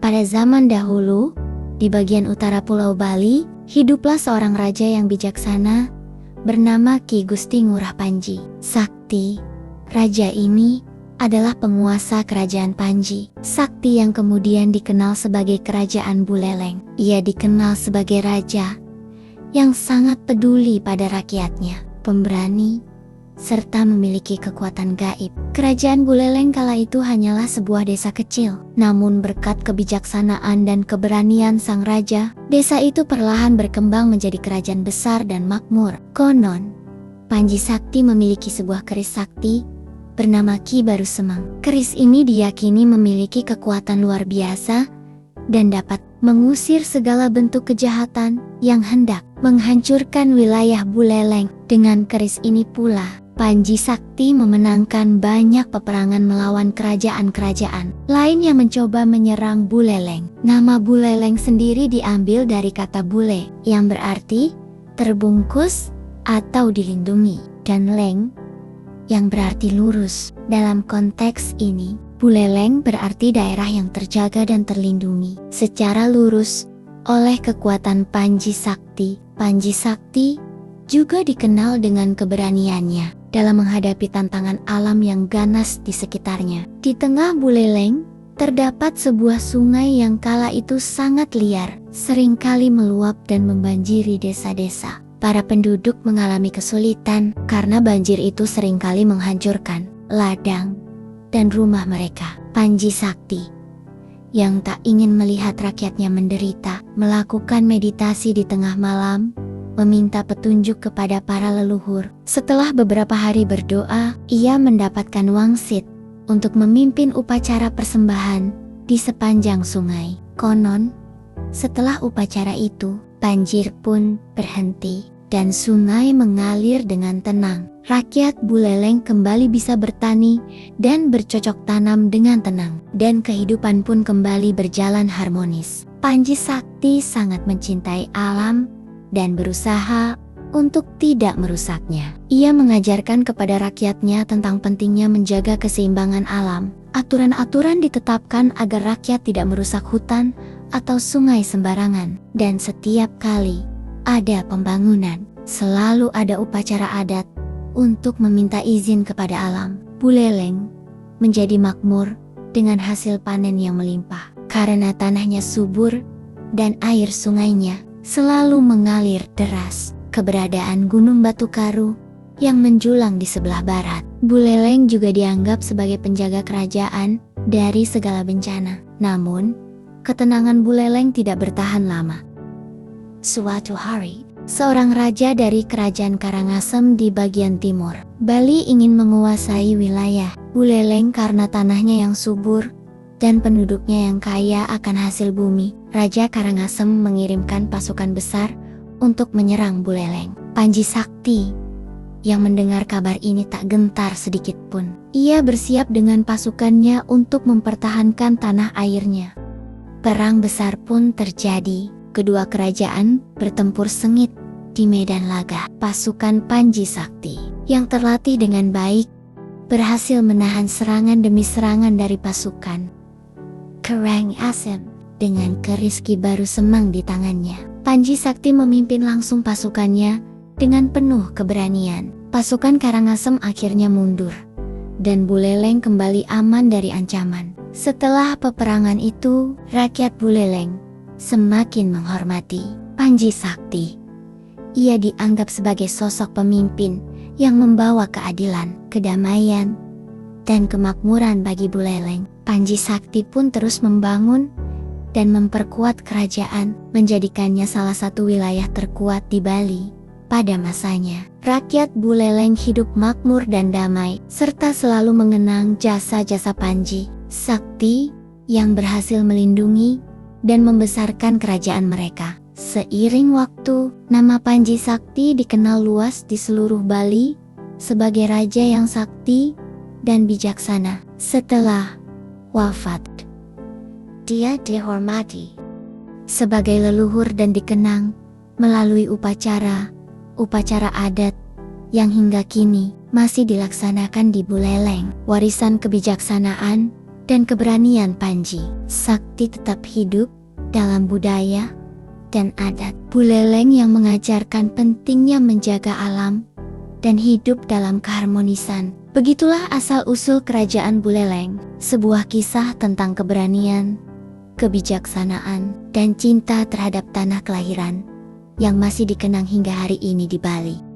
Pada zaman dahulu, di bagian utara Pulau Bali, hiduplah seorang raja yang bijaksana bernama Ki Gusti Ngurah Panji Sakti. Raja ini adalah penguasa kerajaan Panji Sakti yang kemudian dikenal sebagai Kerajaan Buleleng. Ia dikenal sebagai raja yang sangat peduli pada rakyatnya, pemberani, serta memiliki kekuatan gaib. Kerajaan Buleleng kala itu hanyalah sebuah desa kecil. Namun berkat kebijaksanaan dan keberanian sang raja, desa itu perlahan berkembang menjadi kerajaan besar dan makmur. Konon, Panji Sakti memiliki sebuah keris sakti bernama Ki Baru Semang. Keris ini diyakini memiliki kekuatan luar biasa dan dapat mengusir segala bentuk kejahatan yang hendak menghancurkan wilayah Buleleng. Dengan keris ini pula, Panji Sakti memenangkan banyak peperangan melawan kerajaan-kerajaan lain yang mencoba menyerang Buleleng. Nama Buleleng sendiri diambil dari kata bule, yang berarti terbungkus atau dilindungi, dan leng, yang berarti lurus. Dalam konteks ini, Buleleng berarti daerah yang terjaga dan terlindungi secara lurus oleh kekuatan Panji Sakti. Panji Sakti juga dikenal dengan keberaniannya dalam menghadapi tantangan alam yang ganas di sekitarnya. Di tengah Buleleng, terdapat sebuah sungai yang kala itu sangat liar, seringkali meluap dan membanjiri desa-desa. Para penduduk mengalami kesulitan karena banjir itu seringkali menghancurkan ladang dan rumah mereka. Panji Sakti yang tak ingin melihat rakyatnya menderita, melakukan meditasi di tengah malam, meminta petunjuk kepada para leluhur. Setelah beberapa hari berdoa, ia mendapatkan wangsit untuk memimpin upacara persembahan di sepanjang sungai. Konon, setelah upacara itu, banjir pun berhenti dan sungai mengalir dengan tenang. Rakyat Buleleng kembali bisa bertani dan bercocok tanam dengan tenang, dan kehidupan pun kembali berjalan harmonis. Panji Sakti sangat mencintai alam dan berusaha untuk tidak merusaknya. Ia mengajarkan kepada rakyatnya tentang pentingnya menjaga keseimbangan alam. Aturan-aturan ditetapkan agar rakyat tidak merusak hutan atau sungai sembarangan. Dan setiap kali ada pembangunan, selalu ada upacara adat untuk meminta izin kepada alam. Buleleng menjadi makmur dengan hasil panen yang melimpah karena tanahnya subur dan air sungainya selalu mengalir deras. Keberadaan Gunung Batu Karu yang menjulang di sebelah barat, Buleleng juga dianggap sebagai penjaga kerajaan dari segala bencana. Namun, ketenangan Buleleng tidak bertahan lama. Suatu hari, seorang raja dari kerajaan Karangasem di bagian timur Bali ingin menguasai wilayah Buleleng karena tanahnya yang subur dan penduduknya yang kaya akan hasil bumi. Raja Karangasem mengirimkan pasukan besar untuk menyerang Buleleng. Panji Sakti yang mendengar kabar ini tak gentar sedikit pun. Ia bersiap dengan pasukannya untuk mempertahankan tanah airnya. Perang besar pun terjadi. Kedua kerajaan bertempur sengit di medan laga. Pasukan Panji Sakti yang terlatih dengan baik berhasil menahan serangan demi serangan dari pasukan Karangasem dengan keris Ki Baru Semang di tangannya. Panji Sakti memimpin langsung pasukannya dengan penuh keberanian. Pasukan Karangasem akhirnya mundur dan Buleleng kembali aman dari ancaman. Setelah peperangan itu, rakyat Buleleng semakin menghormati Panji Sakti. Ia dianggap sebagai sosok pemimpin yang membawa keadilan, kedamaian, dan kemakmuran bagi Buleleng. Panji Sakti pun terus membangun dan memperkuat kerajaan, menjadikannya salah satu wilayah terkuat di Bali pada masanya. Rakyat Buleleng hidup makmur dan damai, serta selalu mengenang jasa-jasa Panji Sakti yang berhasil melindungi dan membesarkan kerajaan mereka. Seiring waktu, nama Panji Sakti dikenal luas di seluruh Bali sebagai raja yang sakti dan bijaksana. Setelah wafat, dia dihormati sebagai leluhur dan dikenang melalui upacara adat yang hingga kini masih dilaksanakan di Buleleng. Warisan kebijaksanaan dan keberanian Panji. Sakti tetap hidup dalam budaya dan adat Buleleng yang mengajarkan pentingnya menjaga alam dan hidup dalam keharmonisan. Begitulah asal-usul kerajaan Buleleng, sebuah kisah tentang keberanian, kebijaksanaan, dan cinta terhadap tanah kelahiran yang masih dikenang hingga hari ini di Bali.